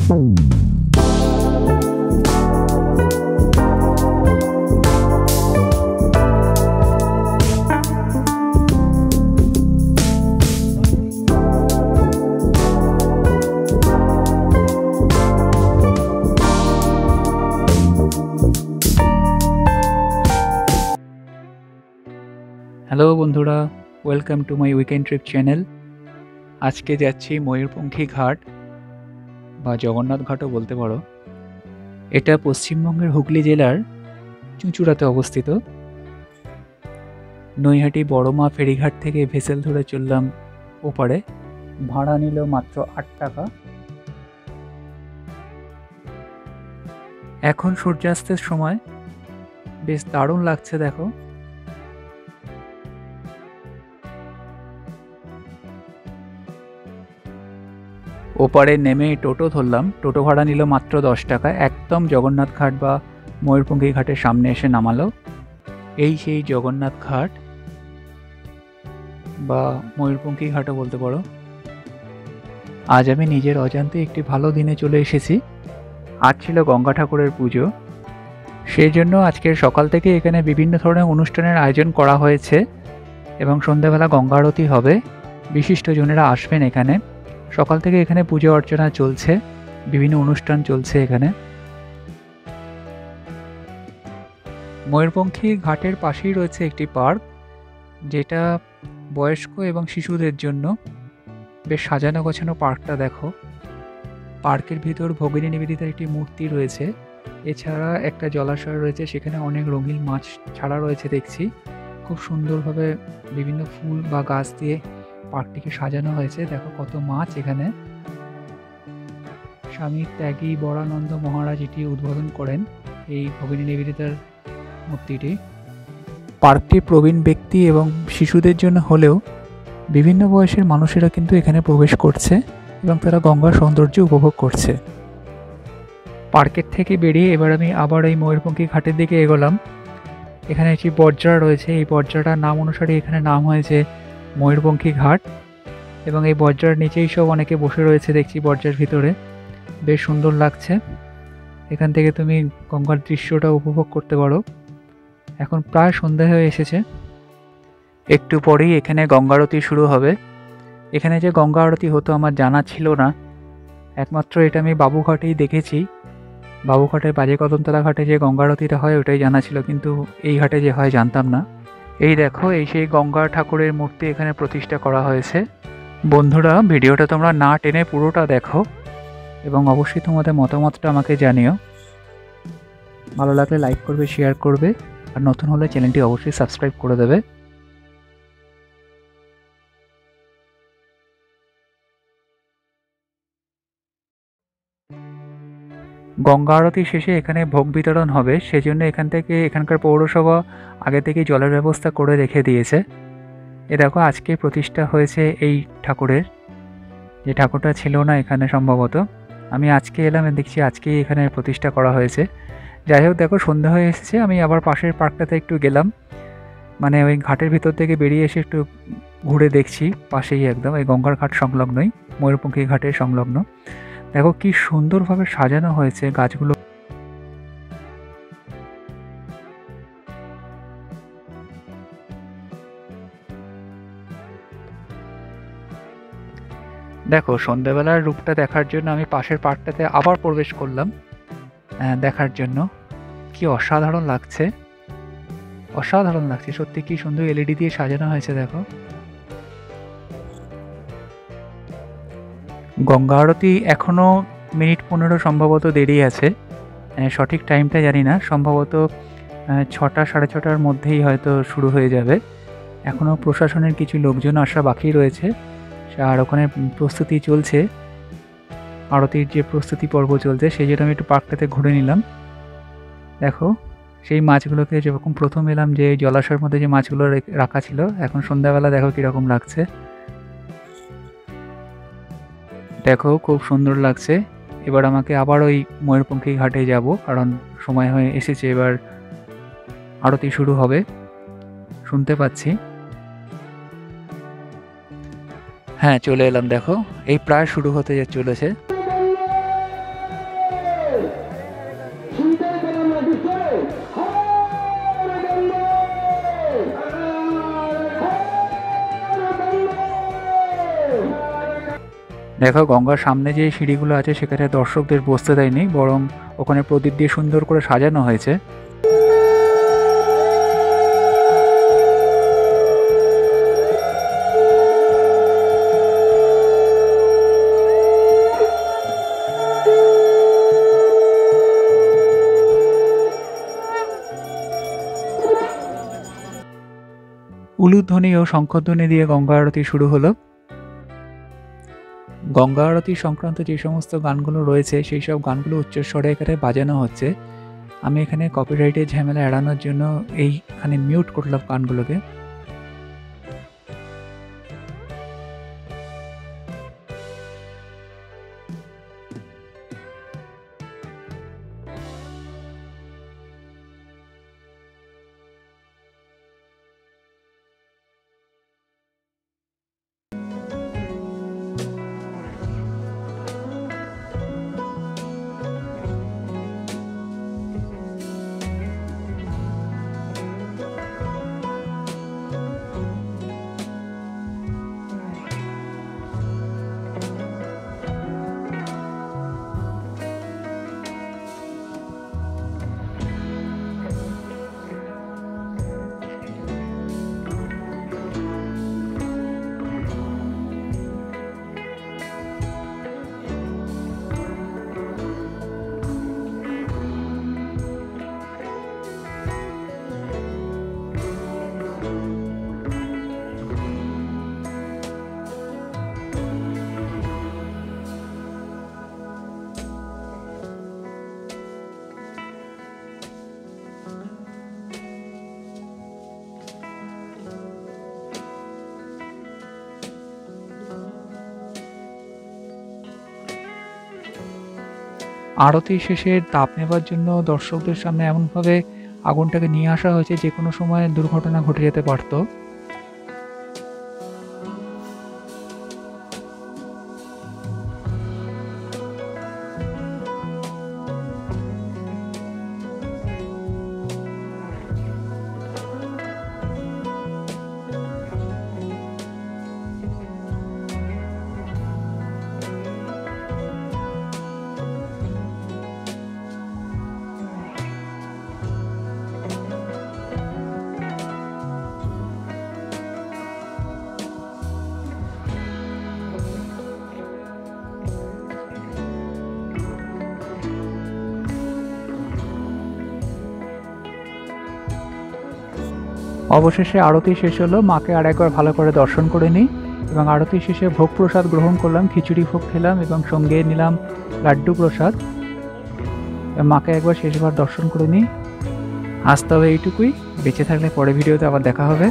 Hello বন্ধুরা, welcome to my weekend trip channel. আজকে যাচ্ছি ময়ূরপঙ্খী ঘাট বা জগন্নাথ ঘাটও বলতে পারো। এটা পশ্চিমবঙ্গের হুগলি জেলার চুঁচুড়াতে অবস্থিত। নৈহাটি বড়মা ফেরিঘাট থেকে ভেসেল ধরে চললাম ওপারে। ভাড়া নিল মাত্র ৮ টাকা। এখন সূর্যাস্তের সময়, বেশ দারুণ লাগছে দেখো। ওপারে নেমে টোটো ধরলাম। টোটো ভাড়া নিল মাত্র ১০ টাকা। একদম জগন্নাথ ঘাট বা ময়ূরপঙ্খী ঘাটের সামনে এসে নামালো। এই সেই জগন্নাথ ঘাট বা ময়ূরপঙ্খী ঘাটও বলতে পারো। আজ আমি নিজের অজান্তে একটি ভালো দিনে চলে এসেছি। আজ ছিল গঙ্গা ঠাকুরের পুজো। সেই জন্য আজকের সকাল থেকে এখানে বিভিন্ন ধরনের অনুষ্ঠানের আয়োজন করা হয়েছে এবং সন্ধ্যাবেলা গঙ্গা আরতি হবে। বিশিষ্টজনেরা আসবেন এখানে। সকাল থেকে এখানে পুজো অর্চনা চলছে, বিভিন্ন অনুষ্ঠান চলছে এখানে। ময়ূরপঙ্খী ঘাটের পাশেই রয়েছে একটি পার্ক, যেটা বয়স্ক এবং শিশুদের জন্য। বেশ সাজানো গোছানো পার্কটা দেখো। পার্কের ভিতর ভগিনী নিবেদিতার একটি মূর্তি রয়েছে। এছাড়া একটা জলাশয় রয়েছে, সেখানে অনেক রঙিন মাছ ছাড়া রয়েছে দেখছি। খুব সুন্দরভাবে বিভিন্ন ফুল বা গাছ দিয়ে পার্কটিকে সাজানো হয়েছে। দেখো কত মাছ এখানে। স্বামী ত্যাগী বরানন্দ মহারাজ এটি উদ্বোধন করেন, এই ভগিনী নিবেদিতার মূর্তিটি। পার্কটি প্রবীণ ব্যক্তি এবং শিশুদের জন্য হলেও বিভিন্ন বয়সের মানুষেরা কিন্তু এখানে প্রবেশ করছে এবং তারা গঙ্গার সৌন্দর্য উপভোগ করছে। পার্কের থেকে বেরিয়ে এবার আমি আবার এই ময়ূরপঙ্খী ঘাটের দিকে এগোলাম। এখানে একটি বর্জরা রয়েছে। এই বর্জরাটার নাম অনুসারে এখানে নাম হয়েছে ময়ূরপঙ্খী ঘাট এবং এই বর্জার নিচেই সব অনেকে বসে রয়েছে দেখছি বর্জার ভিতরে। বেশ সুন্দর লাগছে। এখান থেকে তুমি গঙ্গার দৃশ্যটা উপভোগ করতে পারো। এখন প্রায় সন্ধ্যা হয়ে এসেছে। একটু পরেই এখানে গঙ্গা আরতি শুরু হবে। এখানে যে গঙ্গা আরতি হতো আমার জানা ছিল না, একমাত্র এটা আমি বাবুঘাটেই দেখেছি। বাবুঘাটের বাজে কদমতলা ঘাটে যে গঙ্গা আরতিটা হয় ওটাই জানা ছিল, কিন্তু এই ঘাটে যে হয় জানতাম না। এই দেখো, এই সেই গঙ্গা ঠাকুরের মূর্তি এখানে প্রতিষ্ঠা করা হয়েছে। বন্ধুরা, ভিডিওটা তোমরা না টেনে পুরোটা দেখো এবং অবশ্যই তোমাদের মতামতটা আমাকে জানিও। ভালো লাগলে লাইক করবে, শেয়ার করবে, আর নতুন হলে চ্যানেলটি অবশ্যই সাবস্ক্রাইব করে দেবে। গঙ্গা আরতি শেষে এখানে ভোগ বিতরণ হবে, সেজন্য এখানকার পৌরসভা আগে থেকেই জলের ব্যবস্থা করে রেখে দিয়েছে। এ দেখো, আজকে প্রতিষ্ঠা হয়েছে এই ঠাকুরের, যে ঠাকুরটা ছিল না এখানে সম্ভবত। আমি আজকে এলাম, দেখছি আজকেই এখানে প্রতিষ্ঠা করা হয়েছে। যাই হোক, দেখো সন্ধ্যা হয়ে এসেছে। আমি আবার পাশের পার্কটাতে একটু গেলাম, মানে ওই ঘাটের ভিতর থেকে বেরিয়ে এসে একটু ঘুরে দেখছি। পাশেই একদম এই গঙ্গার ঘাট সংলগ্নই, ময়ূরপঙ্খী ঘাটের সংলগ্ন। দেখো কি সুন্দরভাবে সাজানো হয়েছে গাছগুলো। দেখো, সন্ধ্যাবেলার রূপটা দেখার জন্য আমি পাশের পার্কটাতে আবার প্রবেশ করলাম দেখার জন্য। কি অসাধারণ লাগছে, অসাধারণ লাগছে সত্যি। কি সুন্দর এলইডি দিয়ে সাজানো হয়েছে দেখো। গঙ্গা আরতি এখনো মিনিট 15 সম্ভবত দেরি আছে, সঠিক টাইমটা জানি না। সম্ভবত 6টা সাড়ে 6টার মধ্যেই হয়তো শুরু হয়ে যাবে। এখনও প্রশাসনের কিছু লোকজন আসা বাকি রয়েছে, আর ওখানে প্রস্তুতি চলছে, আরতির যে প্রস্তুতি পর্ব চলছে, সেই জন্য আমি একটু পার্কটাতে ঘুরে নিলাম। দেখো সেই মাছগুলোকে যখন প্রথম এলাম, যে জলাশয়ের মধ্যে যে মাছগুলো রাখা ছিল, এখন সন্ধ্যাবেলা দেখো কীরকম লাগছে। দেখো খুব সুন্দর লাগছে। এবার আমাকে আবার ওই ময়ূরপঙ্খী ঘাটে যাব, কারণ সময় হয়ে এসেছে। এবার আরতি শুরু হবে, শুনতে পাচ্ছি। হ্যাঁ, চলে এলাম। দেখো এই প্রায় শুরু হতে চলেছে। দেখো গঙ্গার সামনে যে সিঁড়িগুলো আছে সেখানে দর্শকদের বসতে দেয়নি, বরং ওখানে প্রদীপ দিয়ে সুন্দর করে সাজানো হয়েছে। উলুধ্বনি ও শঙ্খধ্বনি দিয়ে গঙ্গা আরতি শুরু হলো। গঙ্গা আরতি সংক্রান্ত যে সমস্ত গানগুলো রয়েছে সেই সব গানগুলো উচ্চস্বরে এখানে বাজানো হচ্ছে। আমি এখানে কপিরাইটের ঝামেলা এড়ানোর জন্য এইখানে মিউট করলাম গানগুলোকে। আরতি শেষে তাপ নেবার জন্য দর্শকদের সামনে এমনভাবে আগুনটাকে নিয়ে আসা হয়েছে যে কোনো সময় দুর্ঘটনা ঘটে যেতে পারত। অবশেষে আরতি শেষ হলো। মাকে আর একবার ভালো করে দর্শন করে নিই এবং আরতি শেষে ভোগ প্রসাদ গ্রহণ করলাম। খিচুড়ি ভোগ খেলাম এবং সঙ্গে নিলাম লাড্ডু প্রসাদ। মাকে একবার শেষবার দর্শন করে নিই। আজ তবে এইটুকুই। বেঁচে থাকলে পরে ভিডিওতে আবার দেখা হবে।